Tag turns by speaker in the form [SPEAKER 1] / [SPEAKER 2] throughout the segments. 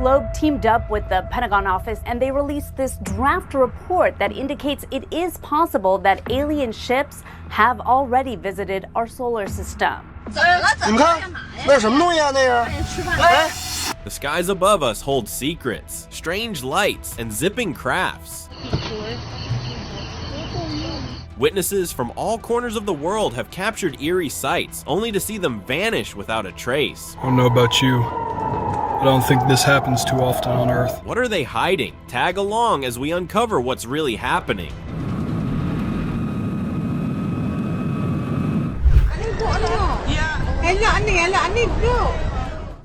[SPEAKER 1] Loeb teamed up with the Pentagon office and they released this draft report that indicates it is possible that alien ships have already visited our solar system.
[SPEAKER 2] The skies above us hold secrets, strange lights, and zipping crafts. Witnesses from all corners of the world have captured eerie sights, only to see them vanish without a trace.
[SPEAKER 3] I don't know about you, but I don't think this happens too often on Earth.
[SPEAKER 2] What are they hiding? Tag along as we uncover what's really happening.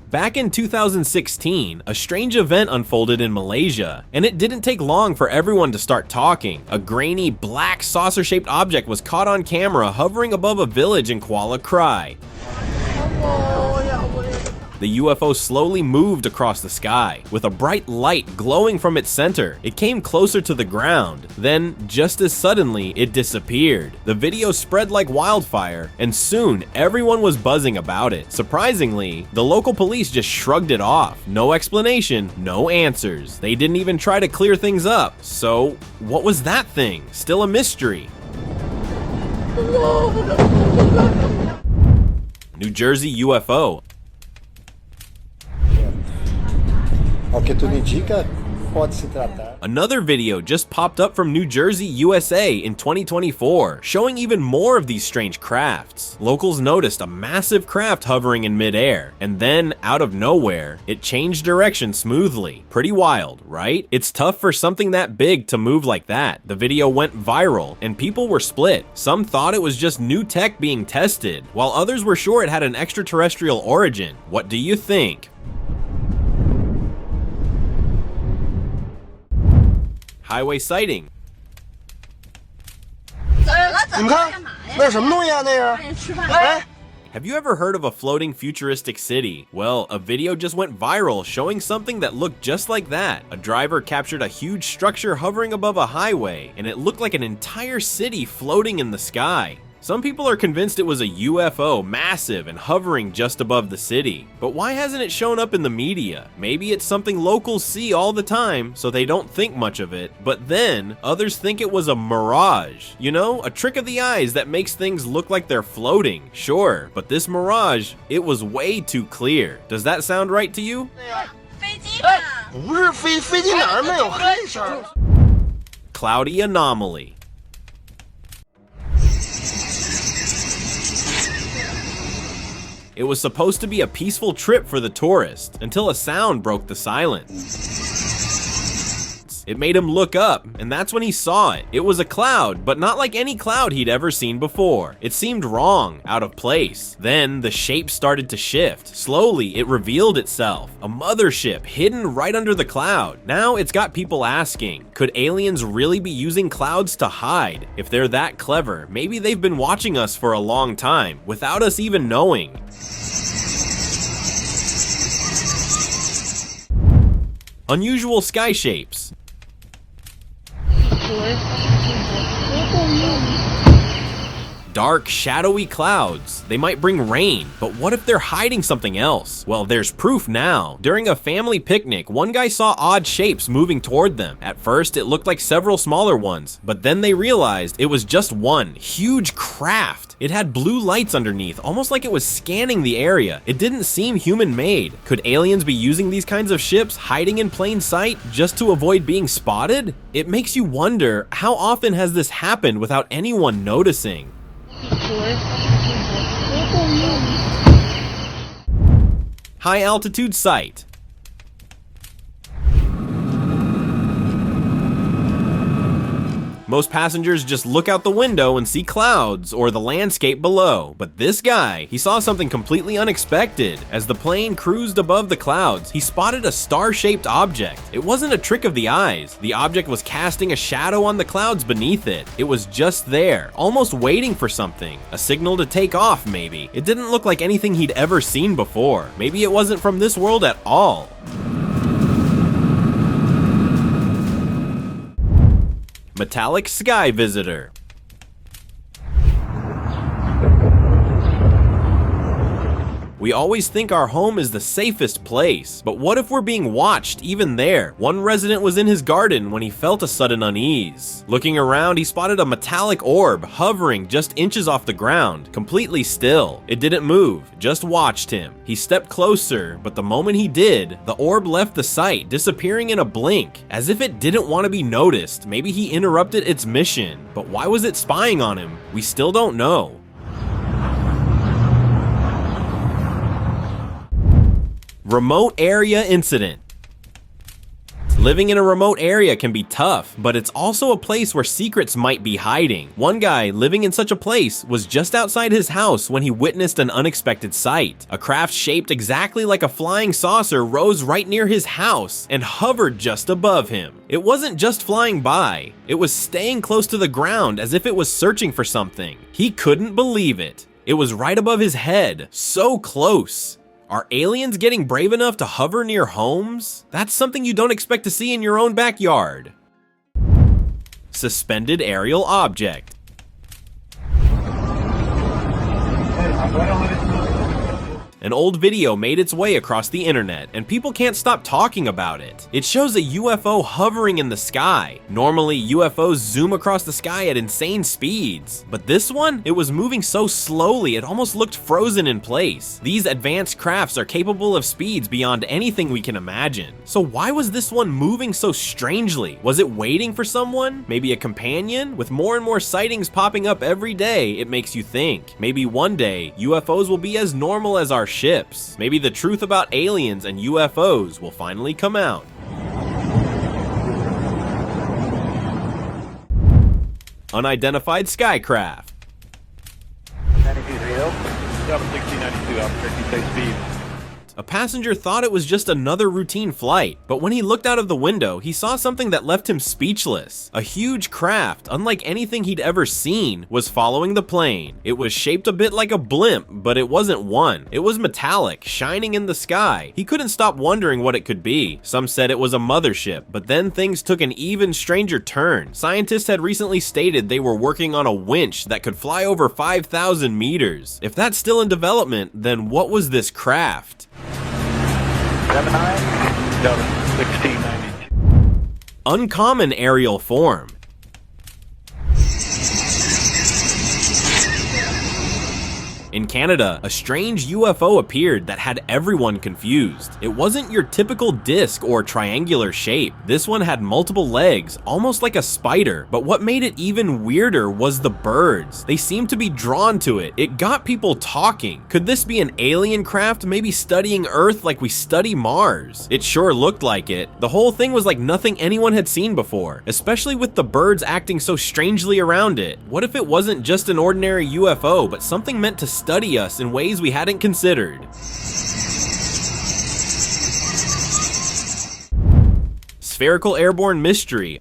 [SPEAKER 2] Back in 2016, a strange event unfolded in Malaysia, and it didn't take long for everyone to start talking. A grainy, black, saucer-shaped object was caught on camera hovering above a village in Kuala Krai. The UFO slowly moved across the sky, with a bright light glowing from its center. It came closer to the ground. Then, just as suddenly, it disappeared. The video spread like wildfire, and soon everyone was buzzing about it. Surprisingly, the local police just shrugged it off. No explanation, no answers. They didn't even try to clear things up. So, what was that thing? Still a mystery. New Jersey UFO. Another video just popped up from New Jersey, USA in 2024, showing even more of these strange crafts. Locals noticed a massive craft hovering in midair, and then, out of nowhere, it changed direction smoothly. Pretty wild, right? It's tough for something that big to move like that. The video went viral, and people were split. Some thought it was just new tech being tested, while others were sure it had an extraterrestrial origin. What do you think? Highway sighting. Have you ever heard of a floating futuristic city? Well, a video just went viral showing something that looked just like that. A driver captured a huge structure hovering above a highway, and it looked like an entire city floating in the sky. Some people are convinced it was a UFO, massive and hovering just above the city. But why hasn't it shown up in the media? Maybe it's something locals see all the time, so they don't think much of it. But then, others think it was a mirage. You know, a trick of the eyes that makes things look like they're floating. Sure, but this mirage, it was way too clear. Does that sound right to you? Cloudy anomaly. It was supposed to be a peaceful trip for the tourist, until a sound broke the silence. It made him look up, and that's when he saw it. It was a cloud, but not like any cloud he'd ever seen before. It seemed wrong, out of place. Then, the shape started to shift. Slowly, it revealed itself. A mothership hidden right under the cloud. Now, it's got people asking, could aliens really be using clouds to hide? If they're that clever, maybe they've been watching us for a long time, without us even knowing. Unusual sky shapes. Dark, shadowy clouds. They might bring rain, but what if they're hiding something else? Well, there's proof now. During a family picnic, one guy saw odd shapes moving toward them. At first, it looked like several smaller ones, but then they realized it was just one huge craft. It had blue lights underneath, almost like it was scanning the area. It didn't seem human-made. Could aliens be using these kinds of ships, hiding in plain sight, just to avoid being spotted? It makes you wonder, how often has this happened without anyone noticing? High altitude sight. Most passengers just look out the window and see clouds or the landscape below. But this guy, he saw something completely unexpected. As the plane cruised above the clouds, he spotted a star-shaped object. It wasn't a trick of the eyes. The object was casting a shadow on the clouds beneath it. It was just there, almost waiting for something. A signal to take off, maybe. It didn't look like anything he'd ever seen before. Maybe it wasn't from this world at all. Metallic sky visitor. We always think our home is the safest place, but what if we're being watched even there? One resident was in his garden when he felt a sudden unease. Looking around, he spotted a metallic orb hovering just inches off the ground, completely still. It didn't move, just watched him. He stepped closer, but the moment he did, the orb left the site, disappearing in a blink, as if it didn't want to be noticed. Maybe he interrupted its mission, but why was it spying on him? We still don't know. Remote area incident. Living in a remote area can be tough, but it's also a place where secrets might be hiding. One guy living in such a place was just outside his house when he witnessed an unexpected sight. A craft shaped exactly like a flying saucer rose right near his house and hovered just above him. It wasn't just flying by, it was staying close to the ground as if it was searching for something. He couldn't believe it. It was right above his head, so close. Are aliens getting brave enough to hover near homes? That's something you don't expect to see in your own backyard. Suspended aerial object. An old video made its way across the internet, and people can't stop talking about it. It shows a UFO hovering in the sky. Normally, UFOs zoom across the sky at insane speeds, but this one, it was moving so slowly it almost looked frozen in place. These advanced crafts are capable of speeds beyond anything we can imagine. So why was this one moving so strangely? Was it waiting for someone? Maybe a companion? With more and more sightings popping up every day, it makes you think. Maybe one day, UFOs will be as normal as our ships. Maybe the truth about aliens and UFOs will finally come out. Unidentified skycraft.
[SPEAKER 4] 9230. 1692, operating safe speed.
[SPEAKER 2] A passenger thought it was just another routine flight, but when he looked out of the window, he saw something that left him speechless. A huge craft, unlike anything he'd ever seen, was following the plane. It was shaped a bit like a blimp, but it wasn't one. It was metallic, shining in the sky. He couldn't stop wondering what it could be. Some said it was a mothership, but then things took an even stranger turn. Scientists had recently stated they were working on a winch that could fly over 5,000 meters. If that's still in development, then what was this craft?
[SPEAKER 4] 1692.
[SPEAKER 2] Uncommon aerial form. In Canada, a strange UFO appeared that had everyone confused. It wasn't your typical disc or triangular shape. This one had multiple legs, almost like a spider, but what made it even weirder was the birds. They seemed to be drawn to it. It got people talking. Could this be an alien craft, maybe studying Earth like we study Mars? It sure looked like it. The whole thing was like nothing anyone had seen before, especially with the birds acting so strangely around it. What if it wasn't just an ordinary UFO, but something meant to study us in ways we hadn't considered? Spherical airborne mystery.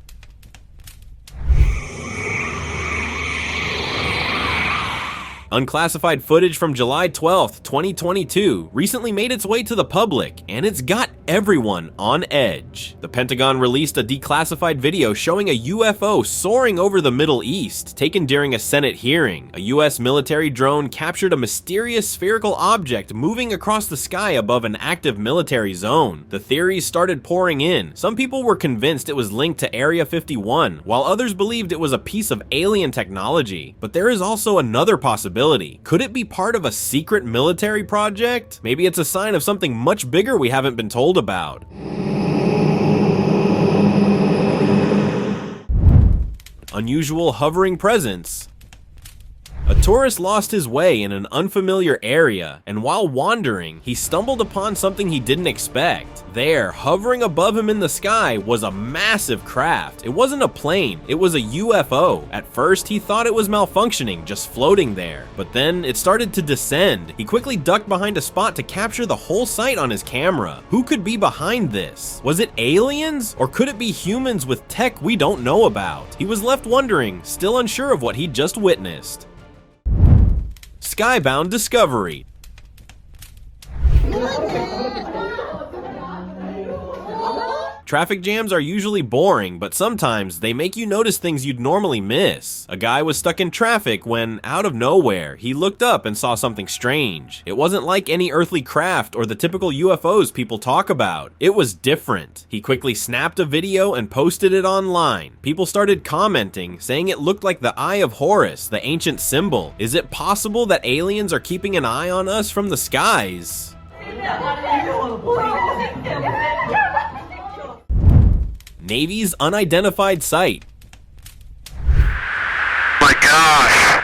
[SPEAKER 2] Unclassified footage from July 12th, 2022 recently made its way to the public, and it's got everyone on edge. The Pentagon released a declassified video showing a UFO soaring over the Middle East, taken during a Senate hearing. A US military drone captured a mysterious spherical object moving across the sky above an active military zone. The theories started pouring in. Some people were convinced it was linked to Area 51, while others believed it was a piece of alien technology. But there is also another possibility. Could it be part of a secret military project? Maybe it's a sign of something much bigger we haven't been told about. Unusual hovering presence. A tourist lost his way in an unfamiliar area, and while wandering, he stumbled upon something he didn't expect. There, hovering above him in the sky, was a massive craft. It wasn't a plane, it was a UFO. At first, he thought it was malfunctioning, just floating there. But then, it started to descend. He quickly ducked behind a spot to capture the whole sight on his camera. Who could be behind this? Was it aliens? Or could it be humans with tech we don't know about? He was left wondering, still unsure of what he'd just witnessed. Skybound discovery. Traffic jams are usually boring, but sometimes they make you notice things you'd normally miss. A guy was stuck in traffic when, out of nowhere, he looked up and saw something strange. It wasn't like any earthly craft or the typical UFOs people talk about. It was different. He quickly snapped a video and posted it online. People started commenting, saying it looked like the Eye of Horus, the ancient symbol. Is it possible that aliens are keeping an eye on us from the skies? Navy's unidentified site.
[SPEAKER 4] My gosh!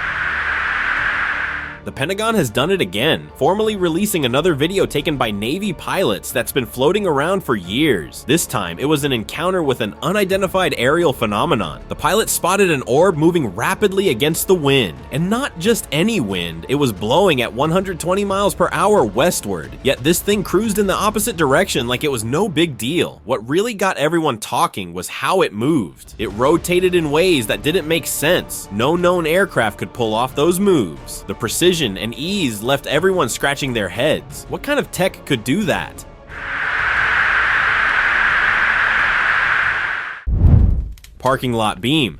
[SPEAKER 2] The Pentagon has done it again, formally releasing another video taken by Navy pilots that's been floating around for years. This time, it was an encounter with an unidentified aerial phenomenon. The pilot spotted an orb moving rapidly against the wind, and not just any wind, it was blowing at 120 miles per hour westward. Yet this thing cruised in the opposite direction like it was no big deal. What really got everyone talking was how it moved. It rotated in ways that didn't make sense. No known aircraft could pull off those moves. The precision and ease left everyone scratching their heads. What kind of tech could do that? Parking lot beam.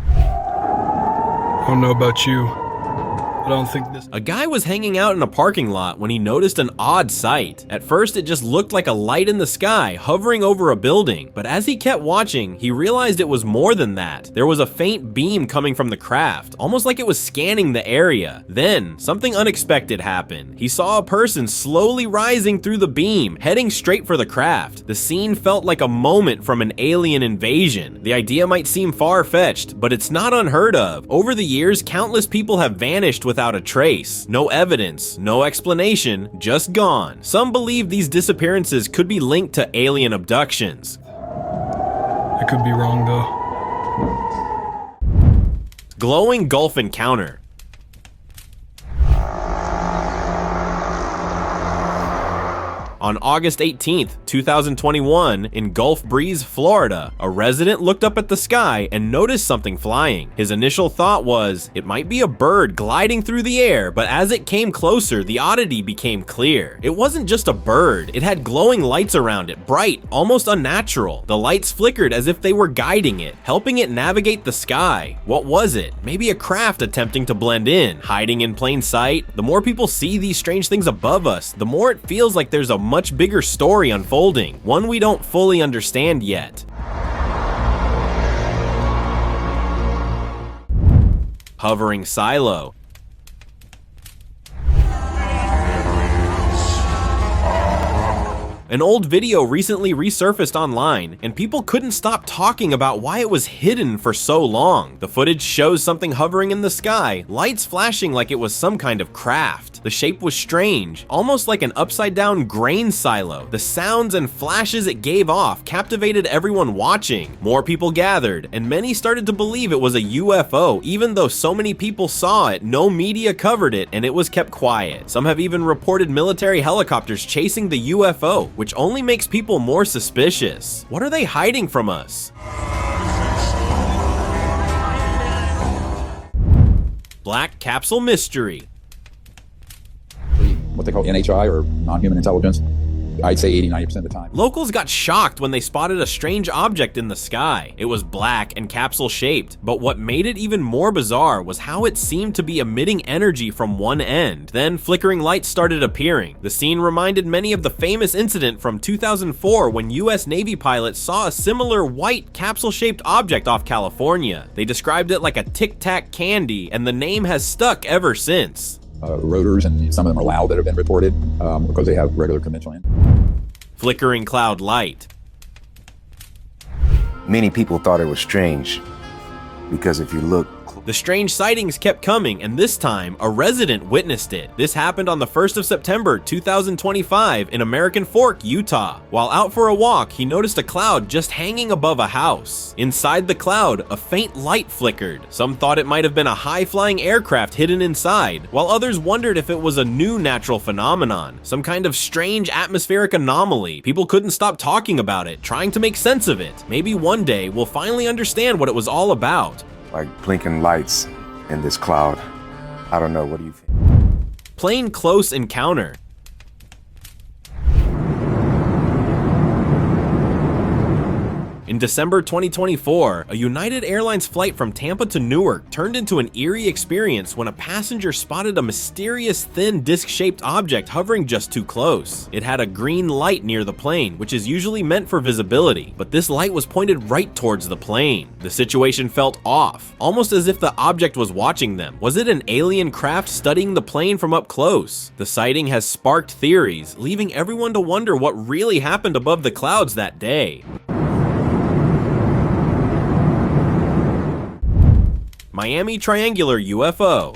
[SPEAKER 3] I don't know about you, but I don't think this.
[SPEAKER 2] A guy was hanging out in a parking lot when he noticed an odd sight. At first, it just looked like a light in the sky hovering over a building, but as he kept watching, he realized it was more than that. There was a faint beam coming from the craft, almost like it was scanning the area. Then, something unexpected happened. He saw a person slowly rising through the beam, heading straight for the craft. The scene felt like a moment from an alien invasion. The idea might seem far-fetched, but it's not unheard of. Over the years, countless people have vanished without a trace. No evidence, no explanation, just gone. Some believe these disappearances could be linked to alien abductions.
[SPEAKER 3] I could be wrong though.
[SPEAKER 2] Glowing Gulf encounter. On August 18th, 2021, in Gulf Breeze, Florida, a resident looked up at the sky and noticed something flying. His initial thought was, it might be a bird gliding through the air, but as it came closer, the oddity became clear. It wasn't just a bird, it had glowing lights around it, bright, almost unnatural. The lights flickered as if they were guiding it, helping it navigate the sky. What was it? Maybe a craft attempting to blend in, hiding in plain sight? The more people see these strange things above us, the more it feels like there's a much bigger story unfolding, one we don't fully understand yet. Hovering silo. An old video recently resurfaced online, and people couldn't stop talking about why it was hidden for so long. The footage shows something hovering in the sky, lights flashing like it was some kind of craft. The shape was strange, almost like an upside-down grain silo. The sounds and flashes it gave off captivated everyone watching. More people gathered, and many started to believe it was a UFO. Even though so many people saw it, no media covered it, and it was kept quiet. Some have even reported military helicopters chasing the UFO, which only makes people more suspicious. What are they hiding from us? Black capsule mystery.
[SPEAKER 5] What they call NHI, or non-human intelligence. I'd say 80-90% of the time.
[SPEAKER 2] Locals got shocked when they spotted a strange object in the sky. It was black and capsule-shaped, but what made it even more bizarre was how it seemed to be emitting energy from one end. Then flickering lights started appearing. The scene reminded many of the famous incident from 2004 when US Navy pilots saw a similar white capsule-shaped object off California. They described it like a tic-tac candy, and the name has stuck ever since.
[SPEAKER 5] Rotors, and some of them are loud that have been reported because they have regular conventional end.
[SPEAKER 2] Flickering cloud light.
[SPEAKER 6] Many people thought it was strange because if you look,
[SPEAKER 2] the strange sightings kept coming, and this time, a resident witnessed it. This happened on the 1st of September, 2025 in American Fork, Utah. While out for a walk, he noticed a cloud just hanging above a house. Inside the cloud, a faint light flickered. Some thought it might have been a high-flying aircraft hidden inside, while others wondered if it was a new natural phenomenon, some kind of strange atmospheric anomaly. People couldn't stop talking about it, trying to make sense of it. Maybe one day, we'll finally understand what it was all about.
[SPEAKER 6] like blinking lights in this cloud. I don't know, what do you think?
[SPEAKER 2] Plane close encounter. December 2024, a United Airlines flight from Tampa to Newark turned into an eerie experience when a passenger spotted a mysterious thin disc-shaped object hovering just too close. It had a green light near the plane, which is usually meant for visibility, but this light was pointed right towards the plane. The situation felt off, almost as if the object was watching them. Was it an alien craft studying the plane from up close? The sighting has sparked theories, leaving everyone to wonder what really happened above the clouds that day. Miami Triangular UFO.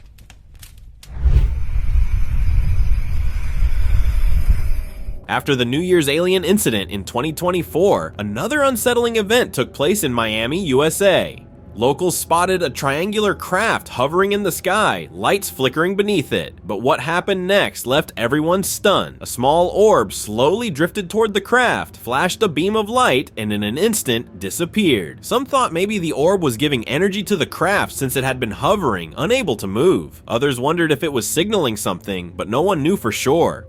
[SPEAKER 2] After the New Year's alien incident in 2024, another unsettling event took place in Miami, USA. Locals spotted a triangular craft hovering in the sky, lights flickering beneath it. But what happened next left everyone stunned. A small orb slowly drifted toward the craft, flashed a beam of light, and in an instant disappeared. Some thought maybe the orb was giving energy to the craft since it had been hovering, unable to move. Others wondered if it was signaling something, but no one knew for sure.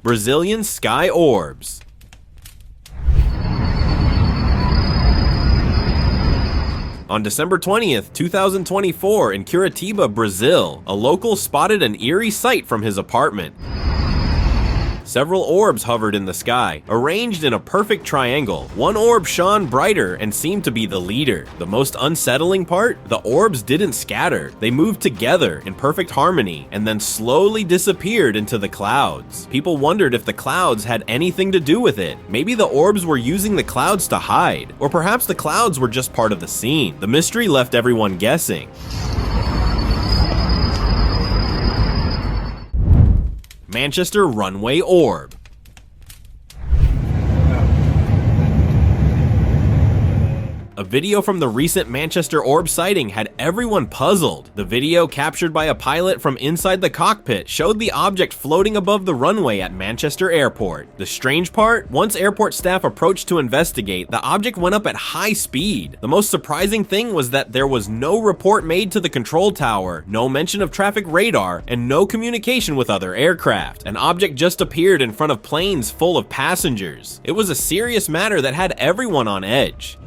[SPEAKER 2] Brazilian sky orbs. On December 20th, 2024, in Curitiba, Brazil, a local spotted an eerie sight from his apartment. Several orbs hovered in the sky, arranged in a perfect triangle. One orb shone brighter and seemed to be the leader. The most unsettling part? The orbs didn't scatter. They moved together in perfect harmony and then slowly disappeared into the clouds. People wondered if the clouds had anything to do with it. Maybe the orbs were using the clouds to hide, or perhaps the clouds were just part of the scene. The mystery left everyone guessing. Manchester Runway orb. A video from the recent Manchester orb sighting had everyone puzzled. The video, captured by a pilot from inside the cockpit, showed the object floating above the runway at Manchester Airport. The strange part? Once airport staff approached to investigate, the object went up at high speed. The most surprising thing was that there was no report made to the control tower, no mention of traffic radar, and no communication with other aircraft. An object just appeared in front of planes full of passengers. It was a serious matter that had everyone on edge.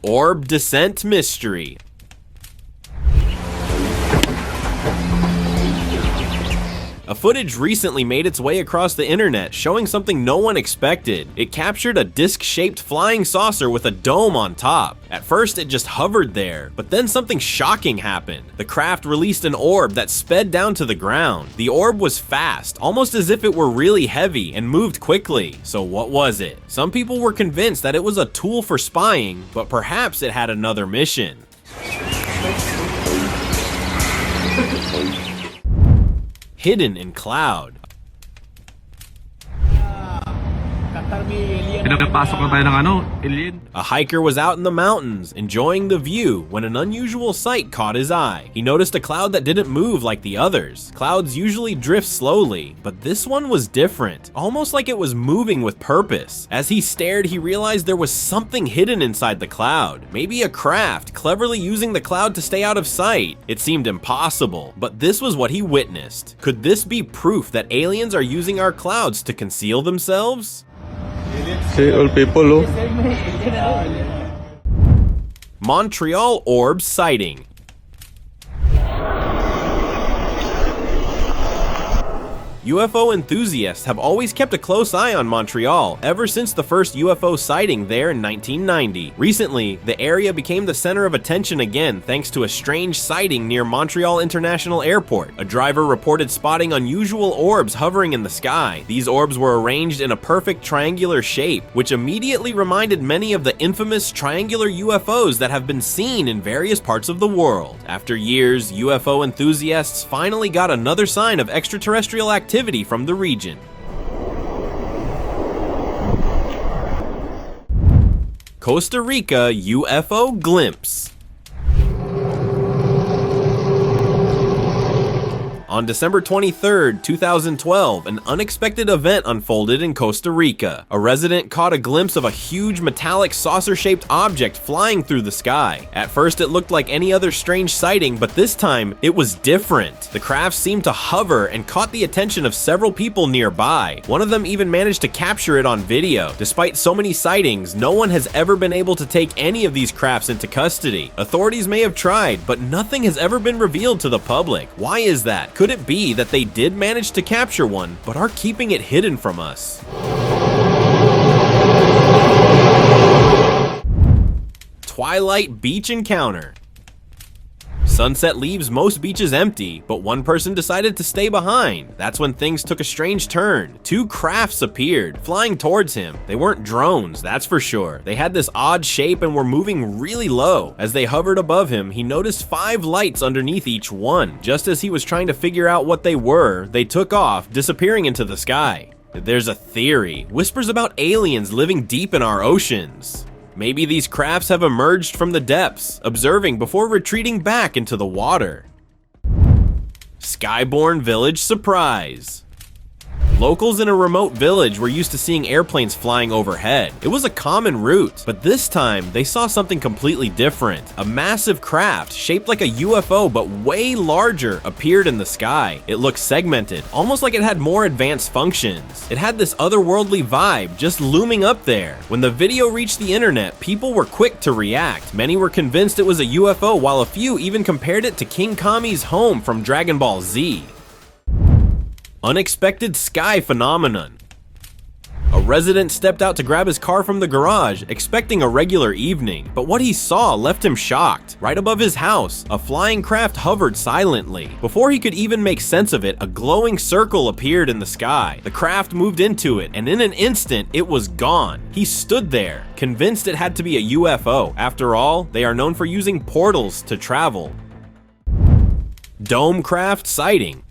[SPEAKER 2] Orb descent mystery. A footage recently made its way across the internet showing something no one expected. It captured a disc-shaped flying saucer with a dome on top. At first it just hovered there, but then something shocking happened. The craft released an orb that sped down to the ground. The orb was fast, almost as if it were really heavy, and moved quickly. So what was it? Some people were convinced that it was a tool for spying, but perhaps it had another mission. Hidden in cloud. A hiker was out in the mountains, enjoying the view, when an unusual sight caught his eye. He noticed a cloud that didn't move like the others. Clouds usually drift slowly, but this one was different, almost like it was moving with purpose. As he stared, he realized there was something hidden inside the cloud. Maybe a craft, cleverly using the cloud to stay out of sight. It seemed impossible, but this was what he witnessed. Could this be proof that aliens are using our clouds to conceal themselves? Montreal orb sighting. UFO enthusiasts have always kept a close eye on Montreal ever since the first UFO sighting there in 1990. Recently, the area became the center of attention again thanks to a strange sighting near Montreal International Airport. A driver reported spotting unusual orbs hovering in the sky. These orbs were arranged in a perfect triangular shape, which immediately reminded many of the infamous triangular UFOs that have been seen in various parts of the world. After years, UFO enthusiasts finally got another sign of extraterrestrial activity from the region. Costa Rica UFO glimpse. On December 23rd, 2012, an unexpected event unfolded in Costa Rica. A resident caught a glimpse of a huge metallic saucer-shaped object flying through the sky. At first it looked like any other strange sighting, but this time it was different. The craft seemed to hover and caught the attention of several people nearby. One of them even managed to capture it on video. Despite so many sightings, no one has ever been able to take any of these crafts into custody. Authorities may have tried, but nothing has ever been revealed to the public. Why is that? Could it be that they did manage to capture one, but are keeping it hidden from us? Twilight Beach Encounter. Sunset leaves most beaches empty, but one person decided to stay behind. That's when things took a strange turn. Two crafts appeared, flying towards him. They weren't drones, that's for sure. They had this odd shape and were moving really low. As they hovered above him, he noticed 5 lights underneath each one. Just as he was trying to figure out what they were, they took off, disappearing into the sky. There's a theory. Whispers about aliens living deep in our oceans. Maybe these crafts have emerged from the depths, observing before retreating back into the water. Skybound Village Surprise. Locals in a remote village were used to seeing airplanes flying overhead. It was a common route, but this time they saw something completely different. A massive craft, shaped like a UFO but way larger, appeared in the sky. It looked segmented, almost like it had more advanced functions. It had this otherworldly vibe just looming up there. When the video reached the internet, people were quick to react. Many were convinced it was a UFO, while a few even compared it to King Kami's home from Dragon Ball Z. Unexpected sky phenomenon. A resident stepped out to grab his car from the garage, expecting a regular evening, but what he saw left him shocked. Right above his house, a flying craft hovered silently. Before he could even make sense of it, a glowing circle appeared in the sky. The craft moved into it, and in an instant, it was gone. He stood there, convinced it had to be a UFO. After all, they are known for using portals to travel. Dome craft sighting.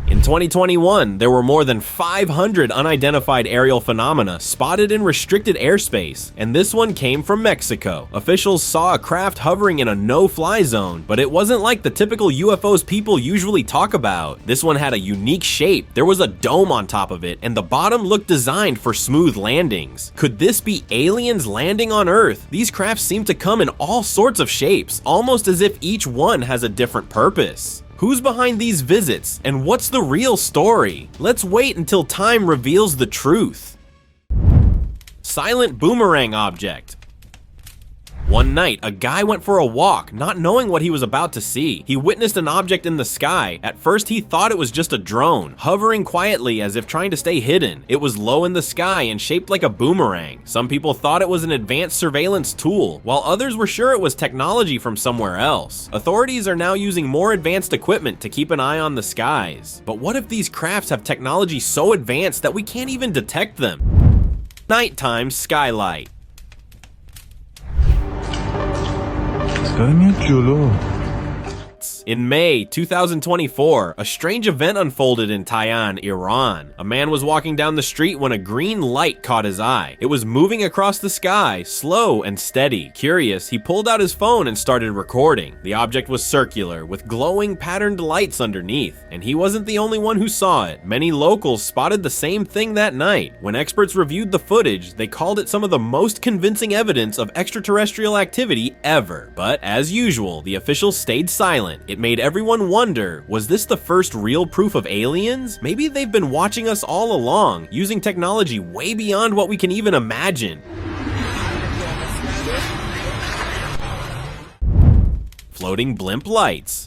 [SPEAKER 2] In 2021, there were more than 500 unidentified aerial phenomena spotted in restricted airspace, and this one came from Mexico. Officials saw a craft hovering in a no-fly zone, but it wasn't like the typical UFOs people usually talk about. This one had a unique shape. There was a dome on top of it, and the bottom looked designed for smooth landings. Could this be aliens landing on Earth? These crafts seem to come in all sorts of shapes, almost as if each one has a different purpose. Who's behind these visits, and what's the real story? Let's wait until time reveals the truth. Silent boomerang object. One night, a guy went for a walk, not knowing what he was about to see. He witnessed an object in the sky. At first, he thought it was just a drone, hovering quietly as if trying to stay hidden. It was low in the sky and shaped like a boomerang. Some people thought it was an advanced surveillance tool, while others were sure it was technology from somewhere else. Authorities are now using more advanced equipment to keep an eye on the skies. But what if these crafts have technology so advanced that we can't even detect them? Nighttime skylight. In May 2024, a strange event unfolded in Taiwan, Iran. A man was walking down the street when a green light caught his eye. It was moving across the sky, slow and steady. Curious, he pulled out his phone and started recording. The object was circular, with glowing patterned lights underneath, and he wasn't the only one who saw it. Many locals spotted the same thing that night. When experts reviewed the footage, they called it some of the most convincing evidence of extraterrestrial activity ever. But as usual, the officials stayed silent. It made everyone wonder, was this the first real proof of aliens? Maybe they've been watching us all along, using technology way beyond what we can even imagine. Floating blimp lights.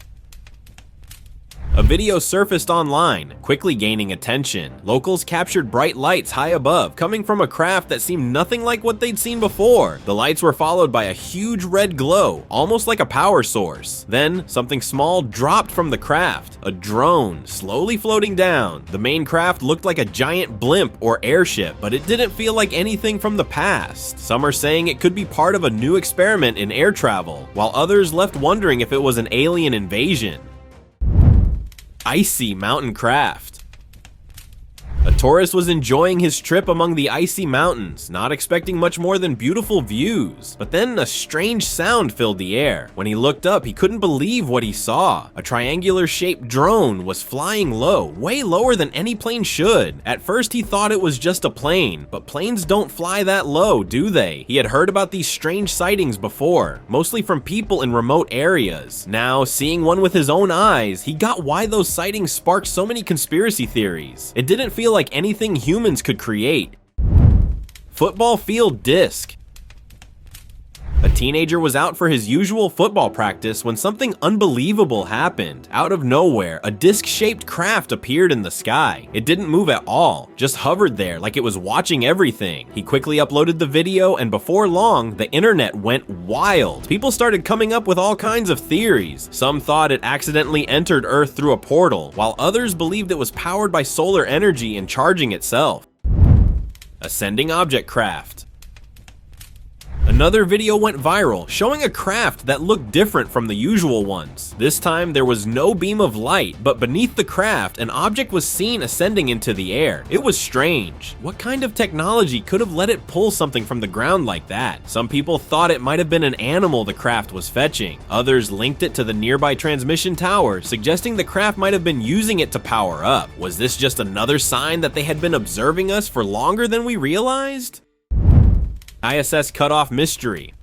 [SPEAKER 2] A video surfaced online, quickly gaining attention. Locals captured bright lights high above, coming from a craft that seemed nothing like what they'd seen before. The lights were followed by a huge red glow, almost like a power source. Then, something small dropped from the craft, a drone, slowly floating down. The main craft looked like a giant blimp or airship, but it didn't feel like anything from the past. Some are saying it could be part of a new experiment in air travel, while others left wondering if it was an alien invasion. Icy mountain craft. A tourist was enjoying his trip among the icy mountains, not expecting much more than beautiful views. But then a strange sound filled the air. When he looked up, he couldn't believe what he saw. A triangular-shaped drone was flying low, way lower than any plane should. At first, he thought it was just a plane, but planes don't fly that low, do they? He had heard about these strange sightings before, mostly from people in remote areas. Now, seeing one with his own eyes, he got why those sightings sparked so many conspiracy theories. It didn't feel like anything humans could create. Football field disc. A teenager was out for his usual football practice when something unbelievable happened. Out of nowhere, a disc-shaped craft appeared in the sky. It didn't move at all, just hovered there like it was watching everything. He quickly uploaded the video, and before long, the internet went wild. People started coming up with all kinds of theories. Some thought it accidentally entered Earth through a portal, while others believed it was powered by solar energy and charging itself. Ascending object craft. Another video went viral, showing a craft that looked different from the usual ones. This time, there was no beam of light, but beneath the craft, an object was seen ascending into the air. It was strange. What kind of technology could have let it pull something from the ground like that? Some people thought it might have been an animal the craft was fetching. Others linked it to the nearby transmission tower, suggesting the craft might have been using it to power up. Was this just another sign that they had been observing us for longer than we realized? ISS cutoff mystery.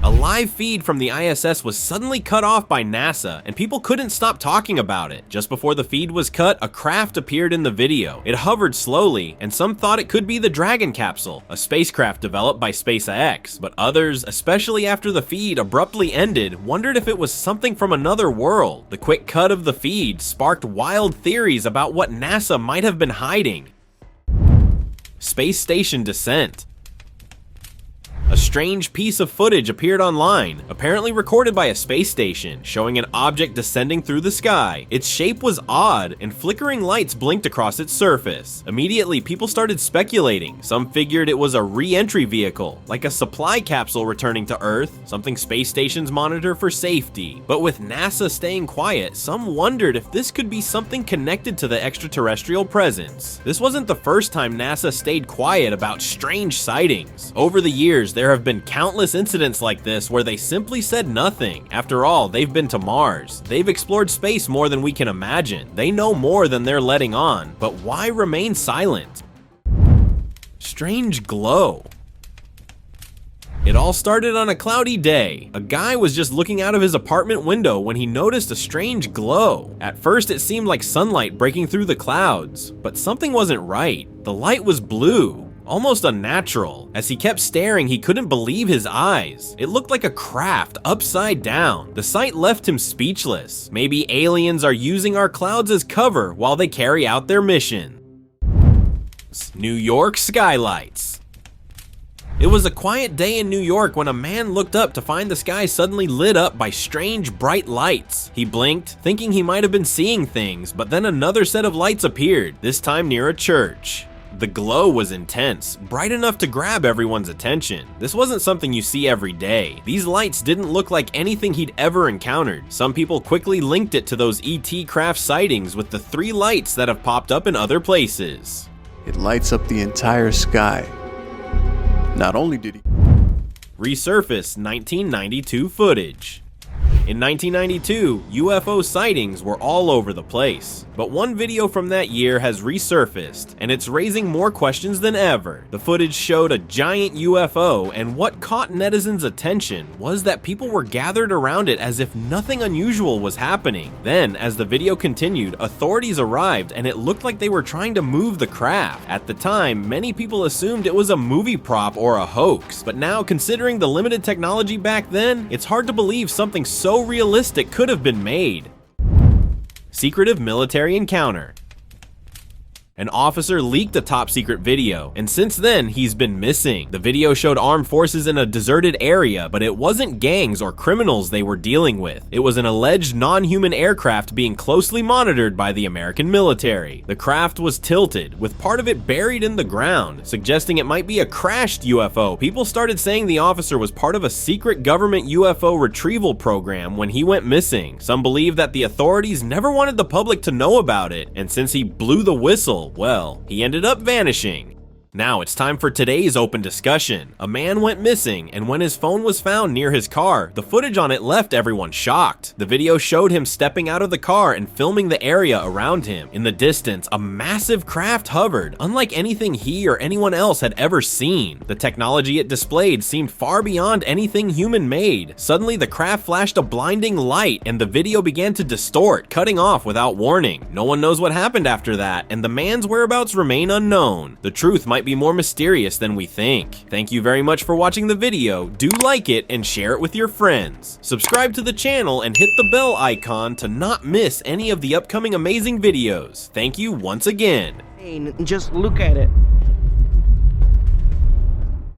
[SPEAKER 2] A live feed from the ISS was suddenly cut off by NASA, and people couldn't stop talking about it. Just before the feed was cut, a craft appeared in the video. It hovered slowly, and some thought it could be the Dragon capsule, a spacecraft developed by SpaceX. But others, especially after the feed abruptly ended, wondered if it was something from another world. The quick cut of the feed sparked wild theories about what NASA might have been hiding. Space station descent. A strange piece of footage appeared online, apparently recorded by a space station, showing an object descending through the sky. Its shape was odd, and flickering lights blinked across its surface. Immediately, people started speculating. Some figured it was a re-entry vehicle, like a supply capsule returning to Earth, something space stations monitor for safety. But with NASA staying quiet, some wondered if this could be something connected to the extraterrestrial presence. This wasn't the first time NASA stayed quiet about strange sightings. Over the years, there have been countless incidents like this where they simply said nothing. After all, they've been to Mars. They've explored space more than we can imagine. They know more than they're letting on. But why remain silent? Strange glow. It all started on a cloudy day. A guy was just looking out of his apartment window when he noticed a strange glow. At first, it seemed like sunlight breaking through the clouds, but something wasn't right. The light was blue. Almost unnatural. As he kept staring, he couldn't believe his eyes. It looked like a craft upside down. The sight left him speechless. Maybe aliens are using our clouds as cover while they carry out their mission. New York skylights. It was a quiet day in New York when a man looked up to find the sky suddenly lit up by strange bright lights. He blinked, thinking he might have been seeing things, but then another set of lights appeared, this time near a church. The glow was intense, bright enough to grab everyone's attention. This wasn't something you see every day. These lights didn't look like anything he'd ever encountered. Some people quickly linked it to those ET craft sightings with the 3 lights that have popped up in other places.
[SPEAKER 7] It lights up the entire sky. Not only did he
[SPEAKER 2] resurface 1992 footage. In 1992, UFO sightings were all over the place, but one video from that year has resurfaced, and it's raising more questions than ever. The footage showed a giant UFO, and what caught netizens' attention was that people were gathered around it as if nothing unusual was happening. Then, as the video continued, authorities arrived, and it looked like they were trying to move the craft. At the time, many people assumed it was a movie prop or a hoax, but now, considering the limited technology back then, it's hard to believe something so realistic could have been made. Secretive military encounter. An officer leaked a top-secret video, and since then, he's been missing. The video showed armed forces in a deserted area, but it wasn't gangs or criminals they were dealing with. It was an alleged non-human aircraft being closely monitored by the American military. The craft was tilted, with part of it buried in the ground, suggesting it might be a crashed UFO. People started saying the officer was part of a secret government UFO retrieval program when he went missing. Some believe that the authorities never wanted the public to know about it, and since he blew the whistle, until, well, he ended up vanishing. Now it's time for today's open discussion. A man went missing, and when his phone was found near his car, the footage on it left everyone shocked. The video showed him stepping out of the car and filming the area around him. In the distance, a massive craft hovered, unlike anything he or anyone else had ever seen. The technology it displayed seemed far beyond anything human-made. Suddenly, the craft flashed a blinding light, and the video began to distort, cutting off without warning. No one knows what happened after that, and the man's whereabouts remain unknown. The truth might be more mysterious than we think. Thank you very much for watching the video. Do like it and share it with your friends. Subscribe to the channel and hit the bell icon to not miss any of the upcoming amazing videos. Thank you once again.
[SPEAKER 8] Just look at it.